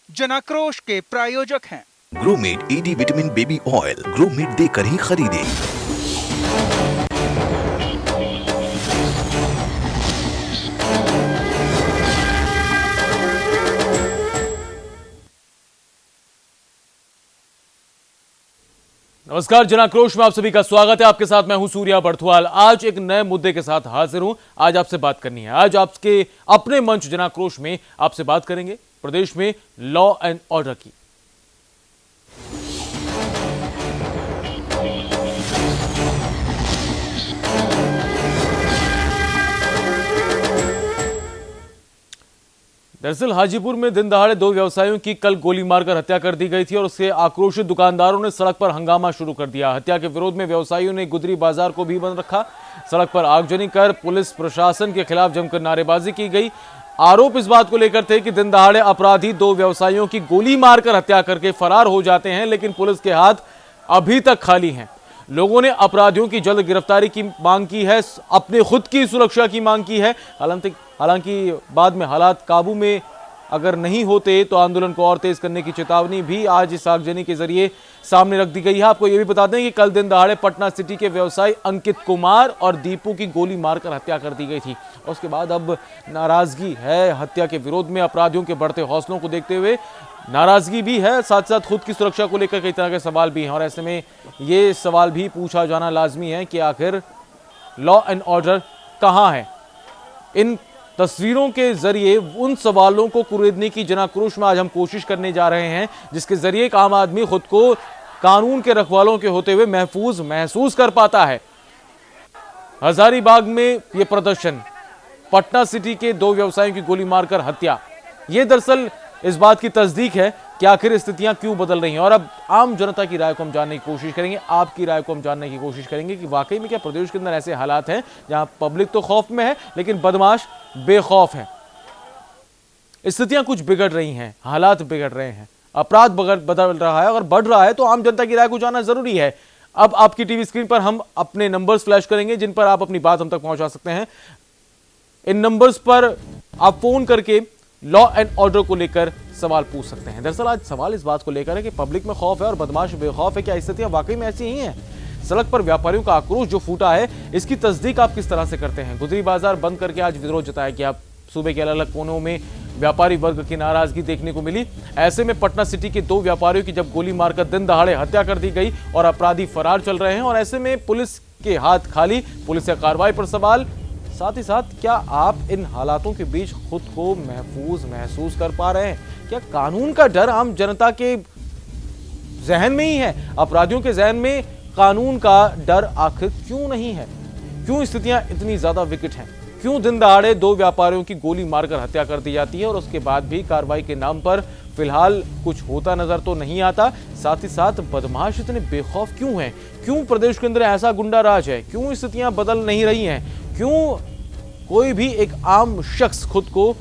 जनाक्रोश के प्रायोजक हैं grommet ED vitamin baby oil. Grommet देकर ही खरीदें। नमस्कार, जनाक्रोश में आप सभी का स्वागत है। आपके साथ मैं हूं सूर्या बर्थवाल। आज एक नए मुद्दे के साथ हाजिर हूं। आज आपसे बात करनी है। आज आपके अपने मंच जनाक्रोश में आपसे बात करेंगे प्रदेश में लॉ एंड ऑर्डर की। दरअसल हाजीपुर में दिन दहाड़े दो व्यवसायियों की कल गोली मारकर हत्या कर दी गई थी और उससे आक्रोशित दुकानदारों ने सड़क पर हंगामा शुरू कर दिया। हत्या के विरोध में व्यवसायियों ने गुदरी बाजार को भी बंद रखा। सड़क पर आगजनी कर पुलिस प्रशासन के खिलाफ जमकर नारेबाजी की गई। आरोप इस बात को लेकर थे कि दिन दहाड़े अपराधी दो व्यवसायियों की गोली मारकर हत्या करके फरार हो जाते हैं, लेकिन पुलिस के हाथ अभी तक खाली हैं। लोगों ने अपराधियों की जल्द गिरफ्तारी की मांग की है, अपने खुद की सुरक्षा की मांग की है। हालांकि बाद में हालात काबू में अगर नहीं होते तो आंदोलन को और तेज करने की चेतावनी भी आज इस आगजनी के जरिए सामने रख दी गई है। आपको यह भी बता दें कि कल दिन दहाड़े पटना सिटी के व्यवसायी अंकित कुमार और दीपू की गोली मारकर हत्या कर दी गई थी। उसके बाद अब नाराजगी है हत्या के विरोध में। अपराधियों के बढ़ते हौसलों को देखते हुए नाराजगी भी है, साथ साथ खुद की सुरक्षा को लेकर कई तरह के सवाल भी हैं। और ऐसे में ये सवाल भी पूछा जाना लाजमी है कि आखिर लॉ एंड ऑर्डर कहां है। इन तस्वीरों के जरिए उन सवालों को कुरेदने की जनाक्रोश में आज हम कोशिश करने जा रहे हैं, जिसके जरिए एक आम आदमी खुद को कानून के रखवालों के होते हुए महफूज महसूस कर पाता है। हजारीबाग में यह प्रदर्शन, पटना सिटी के दो व्यवसायियों की गोली मारकर हत्या, यह दरअसल इस बात की तस्दीक है कि आखिर स्थितियां क्यों बदल रही हैं। और अब आम जनता की राय को हम जानने की कोशिश करेंगे, आपकी राय को हम जानने की कोशिश करेंगे कि वाकई में क्या प्रदेश के अंदर ऐसे हालात हैं जहां पब्लिक तो खौफ में है लेकिन बदमाश बेखौफ है। स्थितियां कुछ बिगड़ रही हैं, हालात बिगड़ रहे हैं, अपराध बदल रहा है। अगर बढ़ रहा है तो आम जनता की राय को जानना जरूरी है। अब आपकी टीवी स्क्रीन पर हम अपने नंबर्स फ्लैश करेंगे जिन पर आप अपनी बात हम तक पहुंचा सकते हैं। इन नंबर्स पर आप फोन करके लॉ एंड ऑर्डर को लेकर सवाल पूछ सकते हैं। दरअसल आज सवाल इस बात को लेकर है कि पब्लिक में खौफ है और बदमाश बेखौफ है। क्या स्थितियां वाकई में ऐसी ही हैं? सड़क पर व्यापारियों का आक्रोश जो फूटा है, इसकी तस्दीक आप किस तरह से करते हैं? गुदरी बाजार बंद करके आज विरोध जताया गया। सूबे के अलग अलग कोनों में व्यापारी वर्ग की नाराजगी देखने को मिली। ऐसे में पटना सिटी के दो व्यापारियों की जब गोली मारकर दिन दहाड़े हत्या कर दी गई और अपराधी फरार चल रहे हैं, और ऐसे में पुलिस के हाथ खाली, पुलिस की कार्रवाई पर सवाल। साथ ही साथ क्या आप इन हालातों के बीच खुद को महफूज महसूस कर पा रहे हैं? क्या कानून का डर आम जनता के जहन में ही है? अपराधियों के जहन में कानून का डर आखिर क्यों नहीं है? क्यों स्थितियां इतनी ज्यादा विकट हैं? क्यों दिन दहाड़े दो व्यापारियों की गोली मारकर हत्या कर दी जाती है और उसके बाद भी कार्रवाई के नाम पर फिलहाल कुछ होता नजर तो नहीं आता? साथ ही साथ बदमाश इतने बेखौफ क्यों हैं? क्यों प्रदेश के अंदर ऐसा गुंडा राज है? क्यों स्थितियां बदल नहीं रही हैं? क्यों कोई भी एक आम शख्स खुद को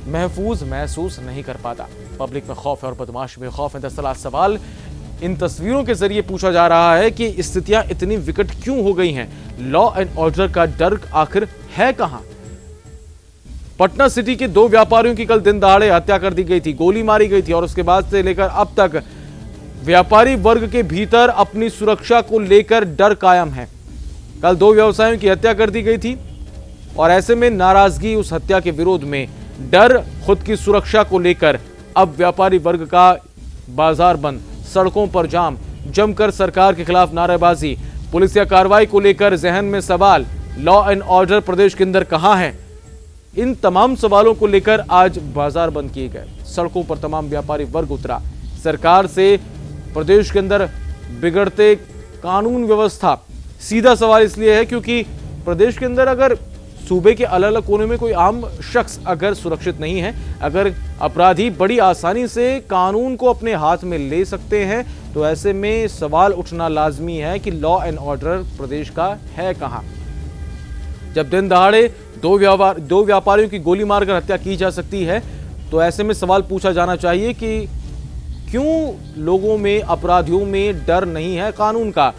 महफूज महसूस नहीं कर पाता? पब्लिक में खौफ है और बदमाश बेखौफ है। दरअसल आज सवाल इन तस्वीरों के जरिए पूछा जा रहा है कि स्थितियां इतनी विकट क्यों हो गई हैं? लॉ एंड ऑर्डर का डर आखिर है कहां? पटना सिटी के दो व्यापारियों की कल दिन दहाड़े हत्या कर दी गई थी, गोली मारी गई थी, और उसके बाद से लेकर अब तक व्यापारी वर्ग के भीतर अपनी सुरक्षा को लेकर डर कायम है। कल दो व्यवसायियों की हत्या कर दी गई थी और ऐसे में नाराजगी, उस हत्या के विरोध में डर, खुद की सुरक्षा को लेकर अब व्यापारी वर्ग का बाजार बंद, सड़कों पर जाम, जमकर सरकार के खिलाफ नारेबाजी, पुलिस या कार्रवाई को लेकर जहन में सवाल। लॉ एंड ऑर्डर प्रदेश के अंदर कहां है? इन तमाम सवालों को लेकर आज बाजार बंद किए गए, सड़कों पर तमाम व्यापारी वर्ग उतरा। सरकार से प्रदेश के अंदर बिगड़ते कानून व्यवस्था, सीधा सवाल इसलिए है क्योंकि प्रदेश के अंदर अगर सूबे के अलग अलग कोने में कोई आम शख्स अगर सुरक्षित नहीं है, अगर अपराधी बड़ी आसानी से कानून को अपने हाथ में ले सकते हैं, तो ऐसे में सवाल उठना लाजमी है कि लॉ एंड ऑर्डर प्रदेश का है कहां? जब दिन दहाड़े दो व्यापारियों की गोली मारकर हत्या की जा सकती है, तो ऐसे में सवाल पूछा जाना चाहिए कि क्यों लोगों में, अपराधियों में डर नहीं है कानून का।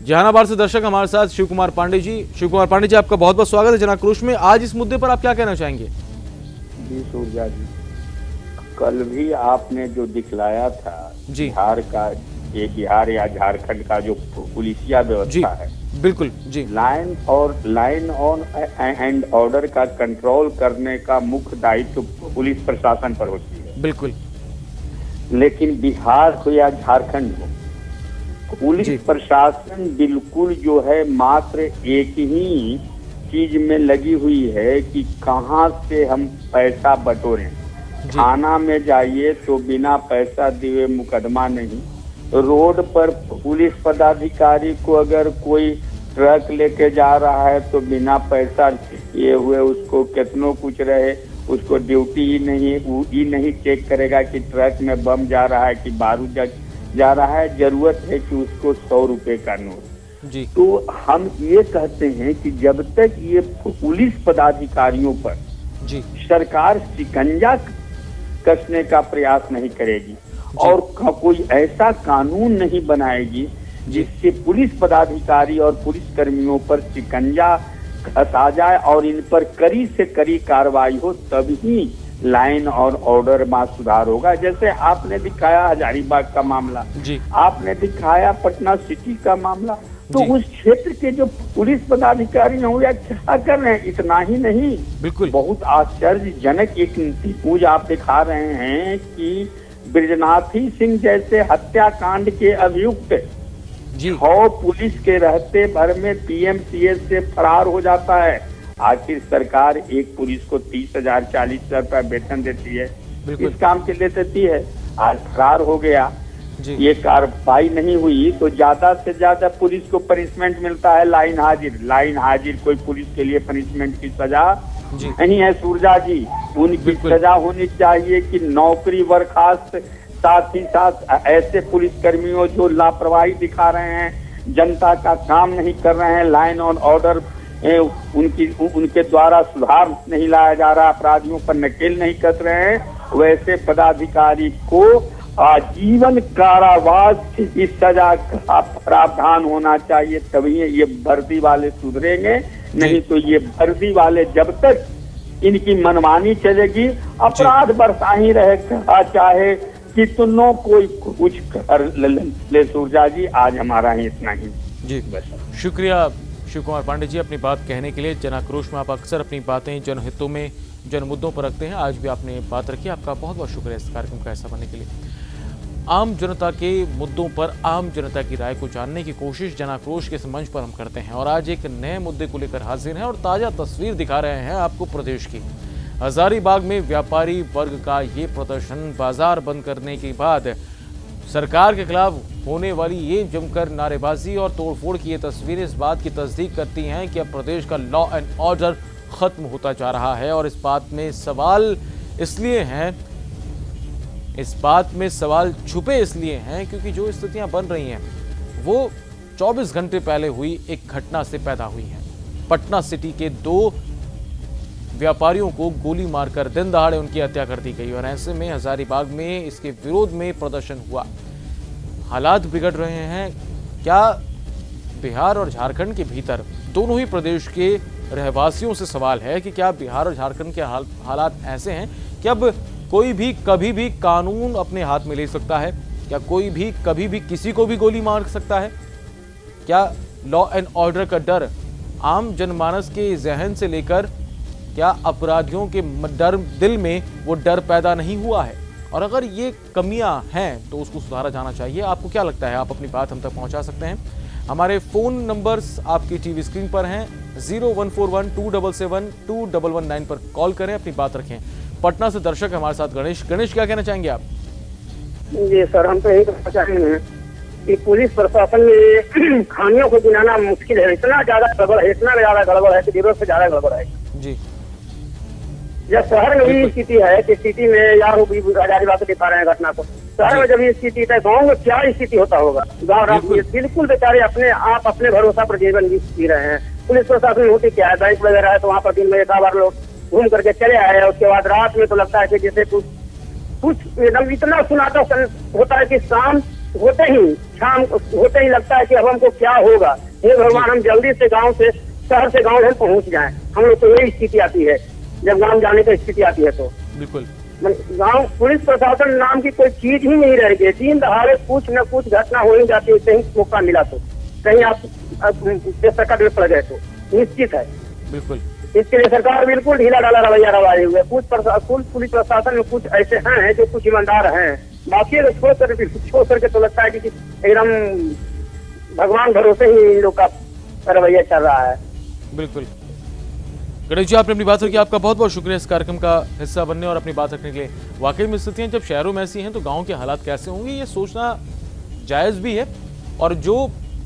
जहानाबाद से दर्शक हमारे साथ शिव कुमार पांडे जी। शिव कुमार पांडे जी, आपका बहुत बहुत स्वागत है जनाक्रोश में। आज इस मुद्दे पर आप क्या कहना चाहेंगे? जी सूर्या जी, कल भी आपने जो दिखलाया था जी, बिहार का, ये बिहार या झारखंड का जो पुलिसिया व्यवस्था है, बिल्कुल जी, लाइन ऑन एंड ऑर्डर का कंट्रोल करने का मुख्य दायित्व पुलिस प्रशासन पर होती है। बिल्कुल। लेकिन बिहार हो या झारखंड हो, पुलिस प्रशासन बिल्कुल जो है मात्र एक ही चीज में लगी हुई है कि कहां से हम पैसा बटोरें। थाना में जाइए तो बिना पैसा दिए मुकदमा नहीं, रोड पर पुलिस पदाधिकारी को अगर कोई ट्रक लेके जा रहा है तो बिना पैसा ये हुए उसको कितनों कुछ रहे, उसको ड्यूटी ही नहीं चेक करेगा कि ट्रक में बम जा रहा है कि बारूद जा रहा है। जरूरत है कि उसको 100 रुपए का नोट जी। तो हम ये कहते हैं कि जब तक ये पुलिस पदाधिकारियों पर जी सरकार शिकंजा कसने का प्रयास नहीं करेगी और कोई ऐसा कानून नहीं बनाएगी जिससे पुलिस पदाधिकारी और पुलिस कर्मियों पर शिकंजा कसा जाए और इन पर कड़ी से कड़ी कार्रवाई हो, तभी लाइन और ऑर्डर में सुधार होगा। जैसे आपने दिखाया हजारीबाग का मामला, आपने दिखाया पटना सिटी का मामला, तो उस क्षेत्र के जो पुलिस पदाधिकारी हैं या क्या कर रहे हैं, इतना ही नहीं, बिल्कुल बहुत आश्चर्यजनक एक न्यूज आप दिखा रहे हैं कि ब्रिजनाथी सिंह जैसे हत्याकांड के अभियुक्त 6 पुलिस के रहते भर में पीएमसीएच से फरार हो जाता है। आखिर सरकार एक पुलिस को 30,000 40,000 रुपया वेतन देती है, इस काम के लिए देती है। आज फरार हो गया, ये कार्रवाई नहीं हुई तो ज्यादा से ज्यादा पुलिस को पनिशमेंट मिलता है लाइन हाजिर। कोई पुलिस के लिए पनिशमेंट की सजा नहीं है सूरजा जी। उनकी सजा होनी चाहिए कि नौकरी बर्खास्त, साथ ही साथ ऐसे पुलिस कर्मियों जो लापरवाही दिखा रहे हैं, जनता का काम नहीं कर रहे हैं, लाइन ऑन ऑर्डर उनके द्वारा सुधार नहीं लाया जा रहा, अपराधियों पर नकेल नहीं कस रहे हैं, वैसे पदाधिकारी को आजीवन कारावास इस सजा का प्रावधान होना चाहिए, तभी ये वर्दी वाले सुधरेंगे। नहीं तो ये वर्दी वाले जब तक इनकी मनमानी चलेगी, अपराध बढ़ता ही रहेगा, चाहे कितनों कोई कुछ कर ले। सूरजा जी, आज हमारा ही इतना ही जी, बस। शुक्रिया शिव कुमार पांडे जी अपनी बात कहने के लिए। जनाक्रोश में आप अक्सर अपनी बातें जनहितों में, जन मुद्दों पर रखते हैं, आज भी आपने बात रखी। आपका बहुत बहुत शुक्रिया इस कार्यक्रम का हिस्सा बनने के लिए। आम जनता के मुद्दों पर आम जनता की राय को जानने की कोशिश जनाक्रोश के मंच पर हम करते हैं और आज एक नए मुद्दे को लेकर हाजिर हैं और ताजा तस्वीर दिखा रहे हैं आपको प्रदेश की। हजारीबाग में व्यापारी वर्ग का ये प्रदर्शन, बाजार बंद करने के बाद सरकार के खिलाफ होने वाली ये जमकर नारेबाजी और तोड़फोड़ की ये तस्वीरें इस बात की तस्दीक करती हैं कि अब प्रदेश का लॉ एंड ऑर्डर खत्म होता जा रहा है। और इस बात में सवाल इसलिए हैं, इस बात में सवाल छुपे इसलिए हैं क्योंकि जो स्थितियां बन रही हैं वो 24 घंटे पहले हुई एक घटना से पैदा हुई हैं। पटना सिटी के 2 व्यापारियों को गोली मारकर दिन दहाड़े उनकी हत्या कर दी गई और ऐसे में हजारीबाग में इसके विरोध में प्रदर्शन हुआ। हालात बिगड़ रहे हैं। क्या बिहार और झारखंड के भीतर, दोनों ही प्रदेश के रहवासियों से सवाल है कि क्या बिहार और झारखंड के हालात ऐसे हैं कि अब कोई भी कभी भी कानून अपने हाथ में ले सकता है? क्या कोई भी कभी भी किसी को भी गोली मार सकता है? क्या लॉ एंड ऑर्डर का डर आम जनमानस के जहन से लेकर क्या अपराधियों के दिल में वो डर पैदा नहीं हुआ है? और अगर ये कमियां हैं तो उसको सुधारा जाना चाहिए। आपको क्या लगता है? आप अपनी बात हम तक पहुंचा सकते हैं। हमारे फोन नंबर्स आपकी टीवी स्क्रीन पर हैं। 0141-277-2119 पर कॉल करें, अपनी बात रखें। पटना से दर्शक हमारे साथ गणेश। क्या कहना चाहेंगे आप? जी सर, हम तो यही कहना चाहेंगे कि पुलिस प्रशासन में खामियों को गिनाना मुश्किल है। इतना ज्यादा गड़बड़ है, इतना ज्यादा गड़बड़ है कि जरूरत से ज्यादा गड़बड़ है जी। जब शहर में ही स्थिति है कि सिटी में यार हजारीबाग दिखा रहे हैं घटना को, शहर में जब ये स्थिति है, गाँव में क्या स्थिति होता होगा? गाँव बिल्कुल बेचारे अपने भरोसा पर जीवन जी रहे हैं। पुलिस प्रशासन में होती क्या है, बैंक वगैरह है तो वहाँ पर दिन में एक बार लोग घूम करके चले आए, उसके बाद रात में तो लगता है कि जैसे कुछ कुछ एकदम इतना सुनाता होता है कि शाम होते ही लगता है कि अब हमको क्या होगा। हे भगवान, हम जल्दी से गांव से शहर से गांव हम पहुंच जाएं। हम लोग तो यही स्थिति आती है जब गांव जाने की स्थिति आती है तो बिल्कुल गांव पुलिस प्रशासन नाम की कोई चीज ही नहीं रह गई। दिन दहाड़े कुछ न कुछ घटना हो ही जाती है, कहीं मौका मिला तो, कहीं आप सरकार में पड़ गए तो निश्चित है। बिल्कुल इसके लिए सरकार बिल्कुल ढीला ढाला रवैया रवाए हुए। कुछ पुलिस प्रशासन में कुछ ऐसे हैं जो कुछ ईमानदार हैं, बाकी छोड़ करके तो लगता है कि एकदम भगवान भरोसे ही इन लोग का रवैया चल रहा है। बिल्कुल गणेश जी, आपने अपनी बात रखी, आपका बहुत बहुत शुक्रिया इस कार्यक्रम का हिस्सा बनने और अपनी बात रखने के लिए। वाकई में स्थितियां जब शहरों में ऐसी हैं तो गाँव के हालात कैसे होंगे ये सोचना जायज़ भी है, और जो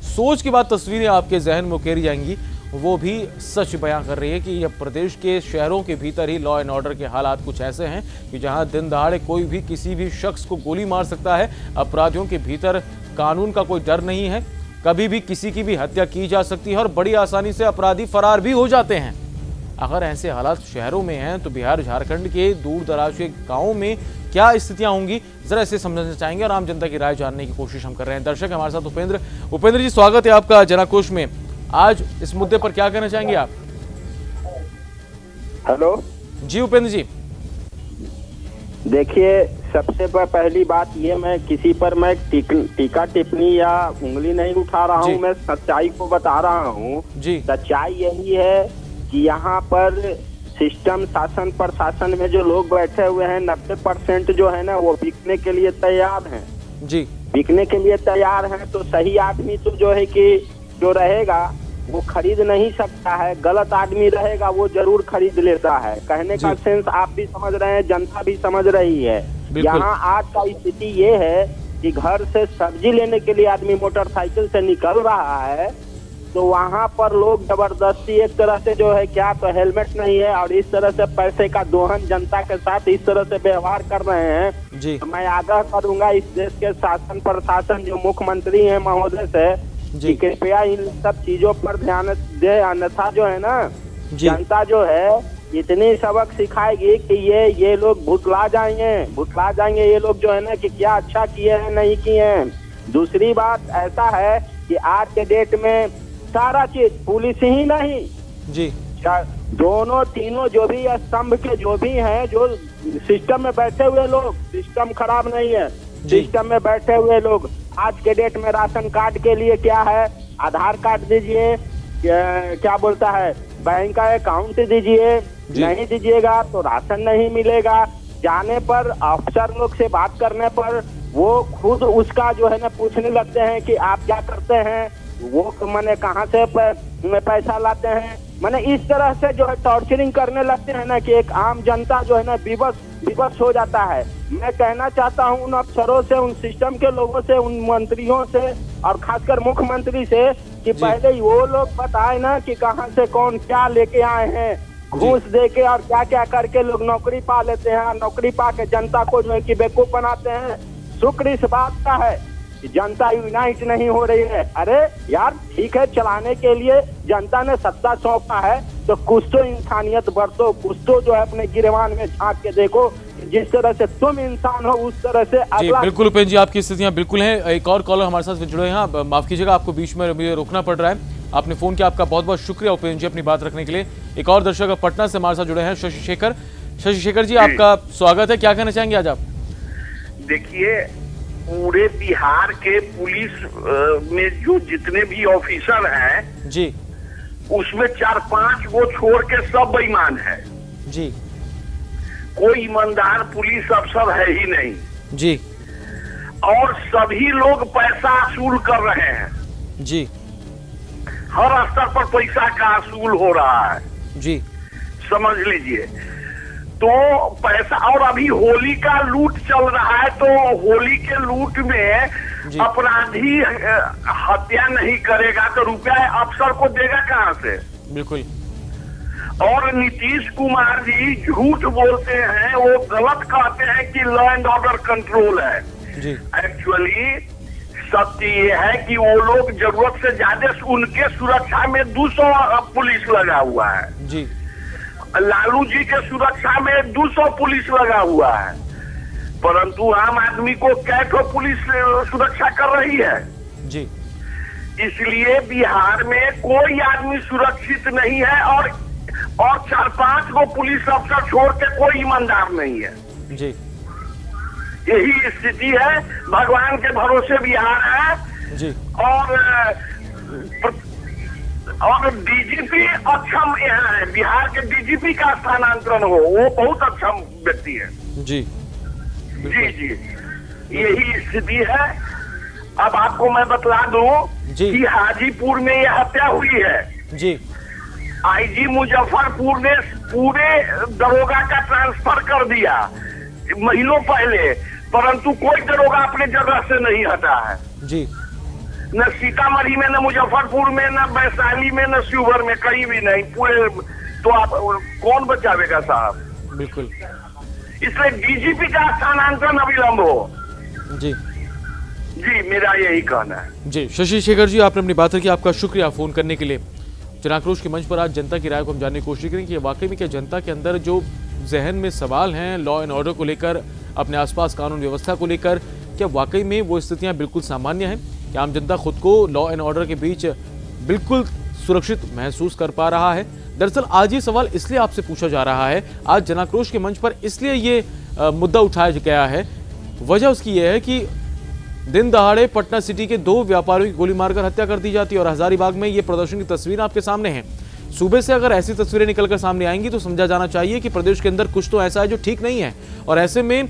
सोच के बाद तस्वीरें आपके जहन में उकेरी जाएंगी वो भी सच बयां कर रही है कि यह प्रदेश के शहरों के भीतर ही लॉ एंड ऑर्डर के हालात कुछ ऐसे हैं कि जहां दिन दहाड़े कोई भी किसी भी शख्स को गोली मार सकता है। अपराधियों के भीतर कानून का कोई डर नहीं है, कभी भी किसी की भी हत्या की जा सकती है और बड़ी आसानी से अपराधी फरार भी हो जाते हैं। अगर ऐसे हालात शहरों में हैं तो बिहार झारखंड के दूर दराज के गाँवों में क्या स्थितियां होंगी, जरा इसे समझना चाहेंगे और आम जनता की राय जानने की कोशिश हम कर रहे हैं। दर्शक हमारे साथ उपेंद्र जी, स्वागत है आपका जनाकोश में। आज इस मुद्दे पर क्या कहना चाहेंगे आप? हेलो जी उपेंद्र जी। देखिए, सबसे पहली बात ये, मैं किसी पर मैं टीका टिप्पणी या उंगली नहीं उठा रहा हूँ, मैं सच्चाई को बता रहा हूँ जी। सच्चाई यही है कि यहाँ पर सिस्टम शासन प्रशासन में जो लोग बैठे हुए हैं 90% जो है ना वो बिकने के लिए तैयार हैं जी, बिकने के लिए तैयार हैं। तो सही आदमी तो जो है कि जो रहेगा वो खरीद नहीं सकता है, गलत आदमी रहेगा वो जरूर खरीद लेता है। कहने का सेंस आप भी समझ रहे हैं, जनता भी समझ रही है। यहाँ आज का स्थिति ये है कि घर से सब्जी लेने के लिए आदमी मोटरसाइकिल से निकल रहा है तो वहाँ पर लोग जबरदस्ती एक तरह से जो है क्या तो हेलमेट नहीं है और इस तरह से पैसे का दोहन जनता के साथ इस तरह से व्यवहार कर रहे हैं जी। तो मैं आग्रह करूंगा इस देश के शासन प्रशासन जो मुख्यमंत्री हैं महोदय से कि कृपया इन सब चीजों पर ध्यान दे, अन्यथा जो है ना जनता जो है इतनी सबक सिखाएगी कि ये लोग भुतला जाएंगे ये लोग जो है ना कि क्या अच्छा किए हैं नहीं किए हैं। दूसरी बात ऐसा है कि आज के डेट में सारा चीज पुलिस ही नहीं जी, दोनों तीनों जो भी स्तंभ के जो भी हैं, जो सिस्टम में बैठे हुए लोग, सिस्टम खराब नहीं है, सिस्टम में बैठे हुए लोग आज के डेट में राशन कार्ड के लिए क्या है, आधार कार्ड दीजिए, क्या बोलता है बैंक का अकाउंट दीजिए, नहीं दीजिएगा तो राशन नहीं मिलेगा। जाने पर अफसर लोग से बात करने पर वो खुद उसका जो है ना पूछने लगते हैं कि आप क्या करते हैं, वो मैंने कहाँ से पैसा लाते हैं, मैंने इस तरह से जो है टॉर्चरिंग करने लगते हैं ना कि एक आम जनता जो है ना विवश हो जाता है। मैं कहना चाहता हूँ उन अफसरों से, उन सिस्टम के लोगों से, उन मंत्रियों से और खासकर मुख्यमंत्री से कि पहले वो लोग बताए ना कि कहाँ से कौन क्या लेके आए हैं, घूस दे के और क्या क्या करके लोग नौकरी पा लेते हैं, नौकरी पा के जनता को जो है कि बेवकूफ बनाते हैं। शुक्र इस बात का है कि जनता यूनाइट नहीं हो रही है। अरे यार ठीक है, चलाने के लिए जनता ने सत्ता सौंपा है तो कुछ तो इंसानियत बरतो, कुछ तो जो है अपने गिरवान में झांक के देखो, जिस तरह से तुम इंसान हो उस तरह से अगला। बिल्कुल उपेंद्र जी, आपकी स्थितियां बिल्कुल हैं। एक और कॉलर हमारे साथ जुड़े हैं, माफ कीजिएगा आपको बीच में मुझे रोकना पड़ रहा है। आपने फोन किया, आपका बहुत बहुत शुक्रिया उपेंद्र जी अपनी बात रखने के लिए। एक और दर्शक पटना से हमारे साथ जुड़े हैं, शशि शेखर जी, आपका स्वागत है। क्या कहना चाहेंगे आज आप? देखिए, पूरे बिहार के पुलिस में जो जितने भी ऑफिसर हैं जी, उसमें 4-5 को छोड़ के सब बेईमान है जी, कोई ईमानदार पुलिस अफसर है ही नहीं जी, और सभी लोग पैसा वसूल कर रहे हैं जी, हर स्तर पर पैसा का वसूल हो रहा है जी, समझ लीजिए। तो पैसा, और अभी होली का लूट चल रहा है तो होली के लूट में अपराधी हत्या नहीं करेगा तो रुपया अफसर को देगा कहाँ से? बिल्कुल। और नीतीश कुमार जी झूठ बोलते हैं, वो गलत कहते हैं कि लॉ एंड ऑर्डर कंट्रोल है। एक्चुअली सत्य ये है कि वो लोग जरूरत से ज्यादा उनके सुरक्षा में 200 पुलिस लगा हुआ है जी, लालू जी के सुरक्षा में 200 पुलिस लगा हुआ है। परंतु आम आदमी को क्या तो पुलिस सुरक्षा कर रही है जी। इसलिए बिहार में कोई आदमी सुरक्षित नहीं है और 4-5 को पुलिस अफसर छोड़ के कोई ईमानदार नहीं है जी। यही स्थिति है। भगवान के भरोसे बिहार है जी। और डीजीपी अक्षम यहाँ है। बिहार के डीजीपी का स्थानांतरण हो, वो बहुत अक्षम व्यक्ति है जी। जी। यही स्थिति है। अब आपको मैं बतला दूं कि हाजीपुर में यह हत्या हुई है जी। आईजी मुजफ्फरपुर ने पूरे दरोगा का ट्रांसफर कर दिया महीनों पहले, परंतु कोई दरोगा अपने जगह से नहीं हटा है जी। न सीतामढ़ी में, न मुजफ्फरपुर में, न वैशाली में, न शिवहर में, कहीं भी नहीं पूरे। तो आप कौन बचावेगा साहब? बिल्कुल। इसलिए डीजीपी का स्थानांतरण अविलंब हो जी। जी, मेरा यही कहना है जी। शशि शेखर जी, आपने अपनी बात रखी, आपका शुक्रिया फोन करने के लिए। जन आक्रोश के मंच पर आज जनता की राय को हम जानने की कोशिश करेंगे कि वाकई में क्या जनता के अंदर जो जहन में सवाल हैं लॉ एंड ऑर्डर को लेकर, अपने आसपास कानून व्यवस्था को लेकर, क्या वाकई में वो स्थितियां बिल्कुल सामान्य हैं? क्या आम जनता खुद को लॉ एंड ऑर्डर के बीच बिल्कुल सुरक्षित महसूस कर पा रहा है? दरअसल आज ये सवाल इसलिए आपसे पूछा जा रहा है, आज जन आक्रोश के मंच पर इसलिए ये मुद्दा उठाया गया है। वजह उसकी ये है कि दिन दहाड़े पटना सिटी के 2 व्यापारियों की गोली मारकर हत्या कर दी जाती है और हजारीबाग में ये प्रदर्शन की तस्वीर आपके सामने है। सूबे से अगर ऐसी तस्वीरें निकलकर सामने आएंगी तो समझा जाना चाहिए कि प्रदेश के अंदर कुछ तो ऐसा है जो ठीक नहीं है, और ऐसे में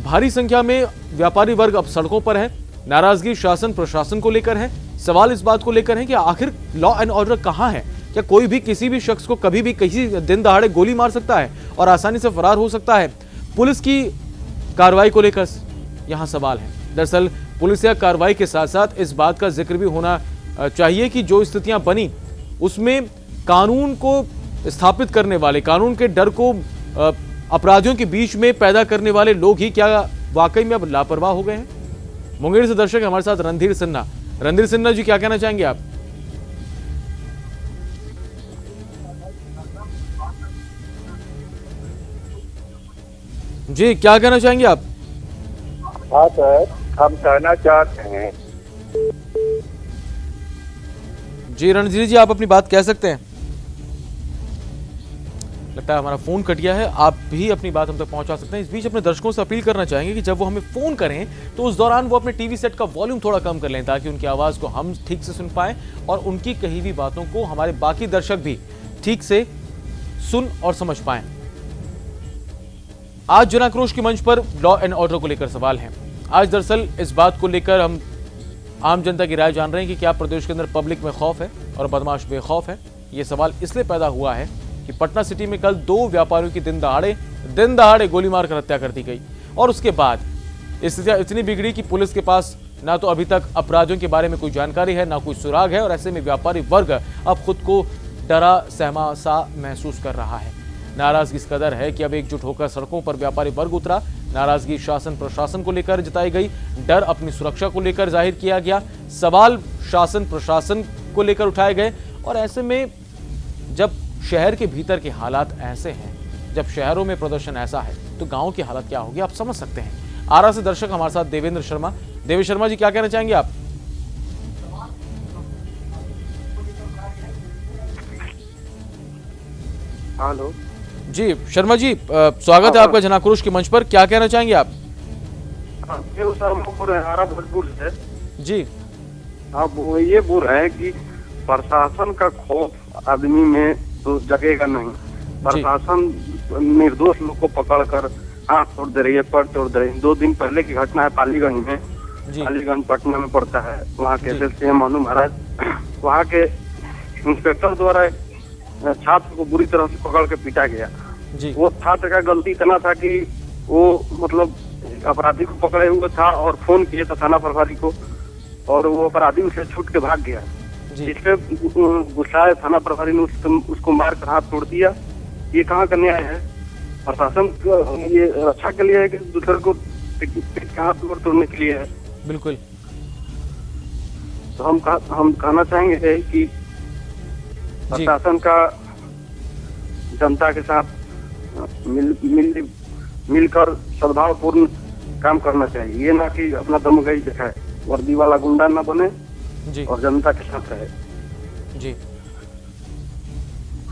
भारी संख्या में व्यापारी वर्ग अब सड़कों पर है। नाराजगी शासन प्रशासन को लेकर है। सवाल इस बात को लेकर है कि आखिर लॉ एंड ऑर्डर कहां है? क्या कोई भी किसी भी शख्स को कभी भी किसी दिन दहाड़े गोली मार सकता है और आसानी से फरार हो सकता है? पुलिस की कार्रवाई को लेकर यहां सवाल है। दरअसल पुलिस या कार्रवाई के साथ साथ इस बात का जिक्र भी होना चाहिए कि जो स्थितियां बनी उसमें कानून को स्थापित करने वाले, कानून के डर को अपराधियों के बीच में पैदा करने वाले लोग ही क्या वाकई में अब लापरवाह हो गए हैं? मुंगेर से दर्शक हमारे साथ रणधीर सिन्हा। रणधीर सिन्हा जी, क्या कहना चाहेंगे आप? जी, क्या कहना चाहेंगे आप? हाँ सर, हम कहना चाहते हैं। जी रणधीर जी, आप अपनी बात कह सकते हैं। लगता है हमारा फोन कट गया है, आप भी अपनी बात हम तक पहुंचा सकते हैं। इस बीच अपने दर्शकों से अपील करना चाहेंगे कि जब वो हमें फोन करें तो उस दौरान वो अपने टीवी सेट का वॉल्यूम थोड़ा कम कर लें ताकि उनकी आवाज को हम ठीक से सुन पाएं और उनकी कही हुई बातों को हमारे बाकी दर्शक भी ठीक से सुन और समझ पाएं। आज जन आक्रोश के मंच पर लॉ एंड ऑर्डर को लेकर सवाल है। आज दरअसल इस बात को लेकर हम आम जनता की राय जान रहे हैं कि क्या प्रदेश के अंदर पब्लिक में खौफ है और बदमाश बेखौफ है। ये सवाल इसलिए पैदा हुआ है कि पटना सिटी में कल 2 व्यापारियों की दिन दहाड़े गोली मारकर हत्या कर दी गई और उसके बाद स्थिति इतनी बिगड़ी कि पुलिस के पास ना तो अभी तक अपराधियों के बारे में कोई जानकारी है, ना कोई सुराग है, और ऐसे में व्यापारी वर्ग अब खुद को डरा सहमा सा महसूस कर रहा है। नाराजगी इस कदर है कि अब एकजुट होकर सड़कों पर व्यापारी वर्ग उतरा। नाराजगी शासन प्रशासन को लेकर जताई गई, डर अपनी सुरक्षा को लेकर जाहिर किया गया, सवाल शासन प्रशासन को लेकर उठाए गए। और ऐसे में जब शहर के भीतर के हालात ऐसे हैं, जब शहरों में प्रदर्शन ऐसा है, तो गांव की हालत क्या होगी आप समझ सकते हैं। आरा से दर्शक हमारे साथ देवेंद्र शर्मा। देवेंद्र शर्मा जी, क्या कहना चाहेंगे आप? हेलो जी शर्मा जी, स्वागत है आपका जन आक्रोश के मंच पर। क्या कहना चाहेंगे आप? भोजपुर से जी। आप ये बोल रहे हैं कि प्रशासन का खौफ आदमी में तो जगेगा नहीं। प्रशासन निर्दोष लोग को पकड़कर हाथ तोड़ दे रही है, पैर तोड़ दे रही है। 2 दिन पहले की घटना है पालीगंज में। पालीगंज पटना में पड़ता है। वहाँ के एसएसपी मनु महाराज, वहाँ के इंस्पेक्टर द्वारा छात्र को बुरी तरह से पकड़ के पीटा गया। वो छात्र का गलती इतना था कि वो मतलब अपराधी को पकड़े हुए था और फोन किए था थाना प्रभारी को, और वो अपराधी उसे छूट के भाग गया। जिसपे गुस्साए थाना प्रभारी ने उसको मार कर हाथ तोड़ दिया। ये कहाँ का न्याय है? प्रशासन ये रक्षा के लिए है कि दूसरे को पेट का हाथ तोड़ने के लिए है? बिल्कुल। तो हम कहना चाहेंगे कि प्रशासन का जनता के साथ मिलकर सद्भावपूर्ण काम करना चाहिए, ये ना कि अपना दमगई दिखाए, वर्दी वाला गुंडा ना बने जी और जनता के साथ रहे। जी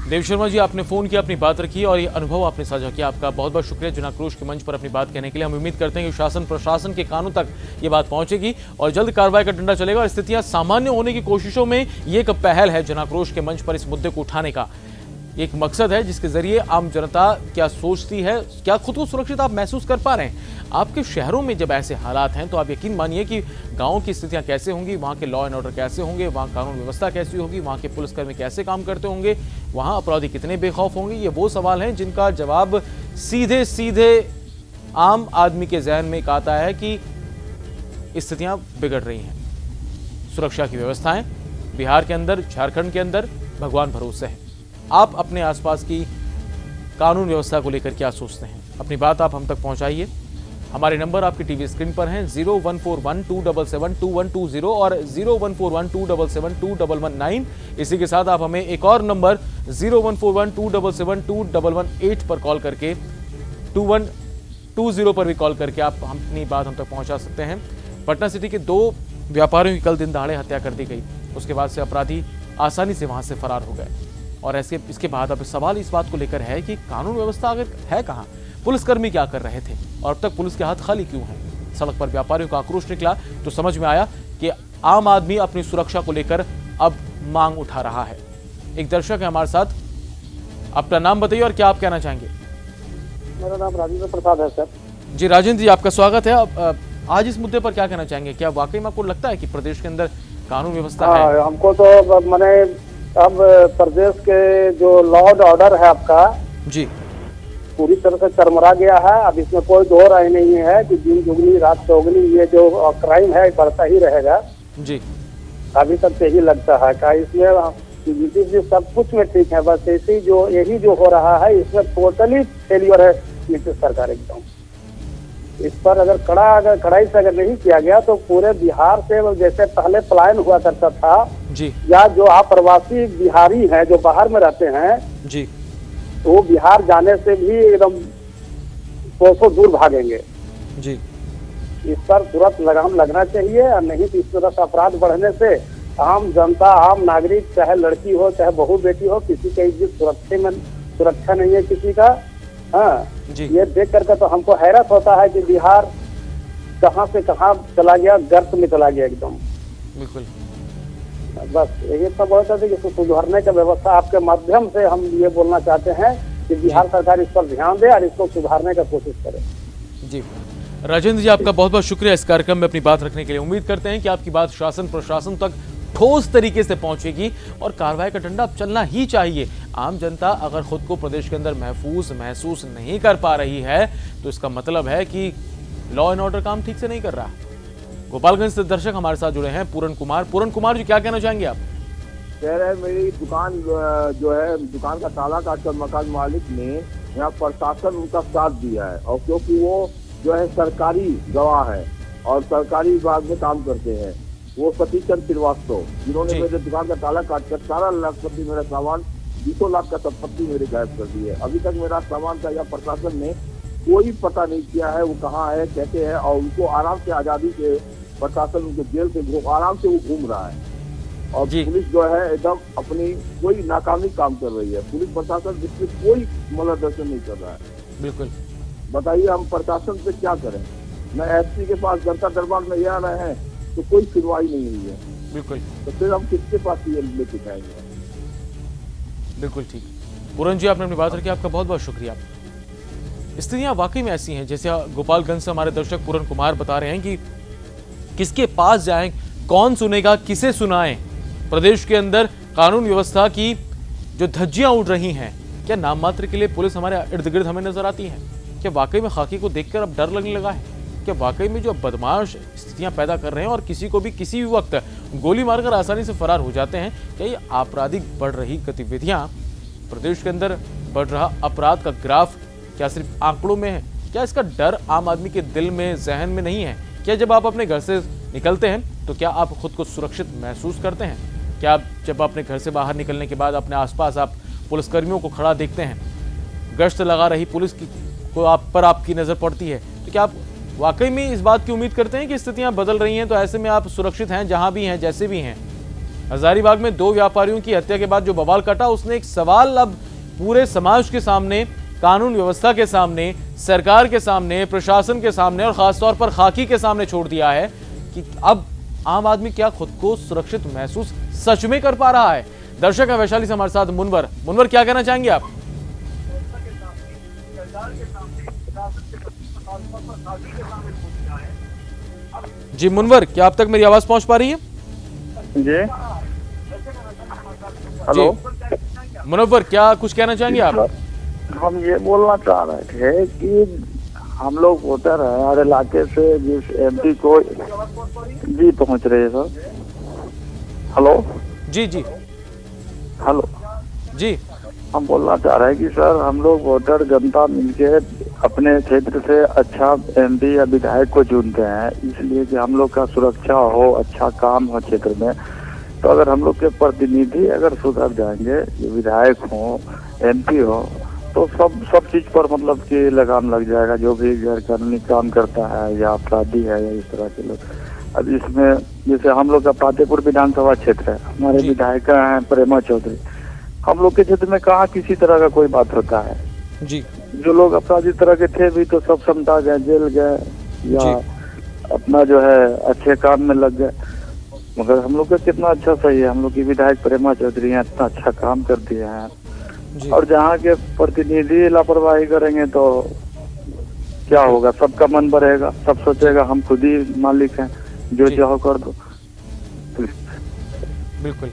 देव शर्मा जी, आपने फोन किया, अपनी बात रखी और ये अनुभव आपने साझा किया, आपका बहुत बहुत शुक्रिया जनाक्रोश के मंच पर अपनी बात कहने के लिए। हम उम्मीद करते हैं कि शासन प्रशासन के कानों तक ये बात पहुंचेगी और जल्द कार्रवाई का डंडा चलेगा और स्थितियां सामान्य होने की कोशिशों में ये एक पहल है जनाक्रोश के मंच पर इस मुद्दे को उठाने का। एक मकसद है जिसके जरिए आम जनता क्या सोचती है, क्या खुद को सुरक्षित आप महसूस कर पा रहे हैं। आपके शहरों में जब ऐसे हालात हैं तो आप यकीन मानिए कि गांव की स्थितियां कैसे होंगी, वहां के लॉ एंड ऑर्डर कैसे होंगे, वहां कानून व्यवस्था कैसी होगी, वहां के पुलिसकर्मी कैसे काम करते होंगे, वहां अपराधी कितने बेखौफ होंगे। ये वो सवाल हैं जिनका जवाब सीधे सीधे आम आदमी के जहन में एक आता है कि स्थितियां बिगड़ रही हैं। सुरक्षा की व्यवस्थाएं बिहार के अंदर, झारखंड के अंदर भगवान भरोसे है। आप अपने आसपास की कानून व्यवस्था को लेकर क्या सोचते हैं, अपनी बात आप हम तक पहुंचाइए। हमारे नंबर आपकी टीवी स्क्रीन पर हैं 01412772120 और 01412772119। इसी के साथ आप हमें एक और नंबर 01412772118 पर कॉल करके 2120 पर भी कॉल करके आप अपनी बात हम तक पहुंचा सकते हैं। पटना सिटी के 2 व्यापारियों की कल दिन दहाड़े हत्या कर दी गई, उसके बाद से अपराधी आसानी से वहां से फरार हो गए और इसके बाद अब सवाल इस बात को लेकर है कि कानून व्यवस्था अगर है कहां, पुलिसकर्मी क्या कर रहे थे और अब तक पुलिस के हाथ खाली क्यों हैं। सड़क पर व्यापारियों का आक्रोश निकला तो समझ में आया कि आम आदमी अपनी सुरक्षा को लेकर अब मांग उठा रहा है। एक दर्शक है हमारे साथ, अपना नाम बताइए और क्या आप कहना चाहेंगे। मेरा नाम राजेंद्र प्रसाद है सर। जी राजेंद्र जी, आपका स्वागत है। आज इस मुद्दे पर क्या कहना चाहेंगे, क्या वाकई में आपको लगता है कि प्रदेश के अंदर कानून व्यवस्था है? हमको तो मैंने अब प्रदेश के जो लॉ एंड ऑर्डर है आपका जी पूरी तरह से चरमरा गया है। अब इसमें कोई दो राय नहीं है कि दिन दुगनी रात चौगनी ये जो क्राइम है बढ़ता ही रहेगा जी। अभी तक यही लगता है का इसमें सब कुछ में ठीक है, बस ऐसे जो यही जो हो रहा है इसमें टोटली फेलियर है नीतीश सरकार एकदम। इस पर अगर कड़ाई से अगर नहीं किया गया तो पूरे बिहार से जैसे पहले पलायन हुआ करता था जी, या जो प्रवासी बिहारी हैं जो बाहर में रहते हैं जी, तो बिहार जाने से भी एकदम 200 दूर भागेंगे जी। इस पर तुरंत लगाम लगना चाहिए और नहीं तो इस तरह से अपराध बढ़ने से आम जनता, आम नागरिक, चाहे लड़की हो चाहे बहू बेटी हो, किसी का इज्जत सुरक्षा नहीं है किसी का। हाँ जी, ये देख करके तो हमको हैरत होता है कि बिहार कहां से कहां चला गया, गर्त में चला गया एकदम। बिल्कुल, बस यही सब होता है कि सुधारने का व्यवस्था आपके माध्यम से हम ये बोलना चाहते हैं कि बिहार सरकार इस पर ध्यान दे और इसको सुधारने का कोशिश करे। जी राजेंद्र जी, आपका बहुत बहुत शुक्रिया इस कार्यक्रम में अपनी बात रखने के लिए। उम्मीद करते हैं कि आपकी बात शासन प्रशासन तक ठोस तरीके से पहुंचेगी और कार्रवाई का डंडा अब चलना ही चाहिए। आम जनता अगर खुद को प्रदेश के अंदर महसूस नहीं कर पा रही है तो इसका मतलब है कि लॉ एंड ऑर्डर काम ठीक से नहीं कर रहा। गोपालगंज से दर्शक हमारे साथ जुड़े हैं पूरन कुमार जी, क्या कहना चाहेंगे आप? कह रहे हैं मेरी दुकान जो है, दुकान का ताला काट कर मकान मालिक ने यहाँ प्रशासन उनका साथ दिया है और क्योंकि वो जो है सरकारी गवाह है और सरकारी विभाग में काम करते हैं, वो सतीश चंद्र श्रीवास्तव, जिन्होंने मेरे दुकान का ताला काट कर 4 लाख प्रति मेरा सामान 200 लाख का संपत्ति मेरे गायब कर दी है। अभी तक मेरा सामान का या प्रशासन ने कोई पता नहीं किया है वो कहाँ है, कैसे है, और उनको आराम से आजादी से प्रशासन उनको जेल से आराम से वो घूम रहा है और पुलिस जो है एकदम अपनी कोई नाकामी काम कर रही है। पुलिस प्रशासन जिसमें कोई मार्गदर्शन नहीं कर रहा है। बिल्कुल, बताइए हम प्रशासन से क्या करें? न एसपी के पास जनता दरबार में ये आ रहे हैं तो कोई सुनवाई नहीं हुई है। बिल्कुल, तो फिर हम किसके पास ये लेके जाएंगे? बिल्कुल ठीक। पूरन जी, आपने अपनी बात रखी, आपका बहुत बहुत शुक्रिया। स्थितियां वाकई में ऐसी हैं जैसे गोपालगंज से हमारे दर्शक पूरन कुमार बता रहे हैं कि किसके पास जाएं, कौन सुनेगा, किसे सुनाएं। प्रदेश के अंदर कानून व्यवस्था की जो धज्जियां उड़ रही हैं, क्या नाम मात्र के लिए पुलिस हमारे इर्द गिर्द हमें नजर आती है? क्या वाकई में खाकी को देखकर अब डर लगने लगा है? क्या वाकई में जो बदमाश स्थितियां पैदा कर रहे हैं और किसी को भी किसी भी वक्त गोली मारकर आसानी से फरार हो जाते हैं, क्या ये आपराधिक बढ़ रही गतिविधियां, प्रदेश के अंदर बढ़ रहा अपराध का ग्राफ क्या सिर्फ आंकड़ों में है? क्या इसका डर आम आदमी के दिल में, जहन में नहीं है? क्या जब आप अपने घर से निकलते हैं तो क्या आप खुद को सुरक्षित महसूस करते हैं? क्या आप जब अपने घर से बाहर निकलने के बाद अपने आसपास आप पुलिसकर्मियों को खड़ा देखते हैं, गश्त लगा रही पुलिस को आप पर आपकी नज़र पड़ती है, तो क्या आप वाकई में इस बात की उम्मीद करते हैं कि स्थितियां बदल रही हैं, तो ऐसे में आप सुरक्षित हैं जहां भी हैं, जैसे भी हैं। हजारीबाग में 2 व्यापारियों की हत्या के बाद जो बवाल कटा, उसने एक सवाल अब पूरे समाज के सामने, कानून व्यवस्था के सामने, सरकार के सामने, प्रशासन के सामने और खासतौर पर खाकी के सामने छोड़ दिया है कि अब आम आदमी क्या खुद को सुरक्षित महसूस सच में कर पा रहा है। दर्शक है वैशाली से हमारे साथ मुनवर, क्या कहना चाहेंगे आप? जी मुनवर, क्या आप तक मेरी आवाज पहुंच पा रही है? जी हेलो मुनव्वर, क्या कुछ कहना चाहेंगे आप? हम ये बोलना चाह रहे थे कि हम लोग वोटर हैं हर इलाके से, जिस एमपी को जी पहुंच रहे हैं सर। हेलो जी हेलो जी, हम बोलना चाह रहे हैं कि सर हम लोग वोटर जनता मिलके अपने क्षेत्र से अच्छा एमपी या विधायक को चुनते हैं, इसलिए कि हम लोग का सुरक्षा हो, अच्छा काम हो क्षेत्र में। तो अगर हम लोग के प्रतिनिधि अगर सुधर जाएंगे, विधायक हो, एमपी हो, तो सब चीज पर मतलब कि लगाम लग जाएगा। जो भी गैर कानूनी काम करता है या अपराधी है या इस तरह के लोग। अब इसमें जैसे हम लोग का पातेपुर विधानसभा क्षेत्र है, हमारे विधायक हैं प्रेमा चौधरी। हम लोग के क्षेत्र में कहाँ किसी तरह का कोई बात होता है जी। जो लोग अपराधी तरह के थे भी तो सब समझा गए, जेल गए या अपना जो है अच्छे काम में लग गए। मगर हम लोग का कितना अच्छा सही है, हम लोग की विधायक प्रेमा चौधरी हैं, इतना अच्छा काम कर दिए हैं। और जहाँ के प्रतिनिधि लापरवाही करेंगे तो क्या होगा? सबका मन बढ़ेगा, सब सोचेगा हम खुद ही मालिक हैं, जो चाहो कर दो। बिल्कुल।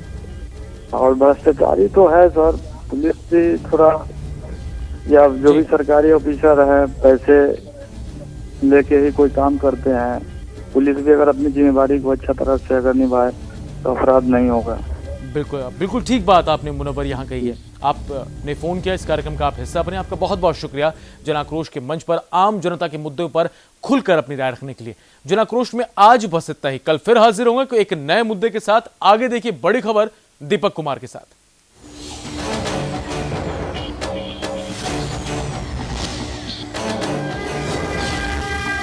और भ्रष्टाचारी तो है सर, पुलिस भी थोड़ा या जो भी सरकारी ऑफिसर है पैसे लेके ही कोई काम करते हैं। पुलिस भी अगर अपनी जिम्मेदारी को अच्छा तरह से अगर निभाए तो अपराध नहीं होगा। बिल्कुल ठीक बात आपने मुनव्वर यहाँ कही है। आपने फोन किया, इस कार्यक्रम का आप हिस्सा बने, आपका बहुत बहुत शुक्रिया। जन आक्रोश के मंच पर आम जनता के मुद्दों पर खुलकर अपनी राय रखने के लिए। जन आक्रोश में आज बस इतना ही, कल फिर हाजिर होंगे एक नए मुद्दे के साथ। आगे देखिए बड़ी खबर दीपक कुमार के साथ।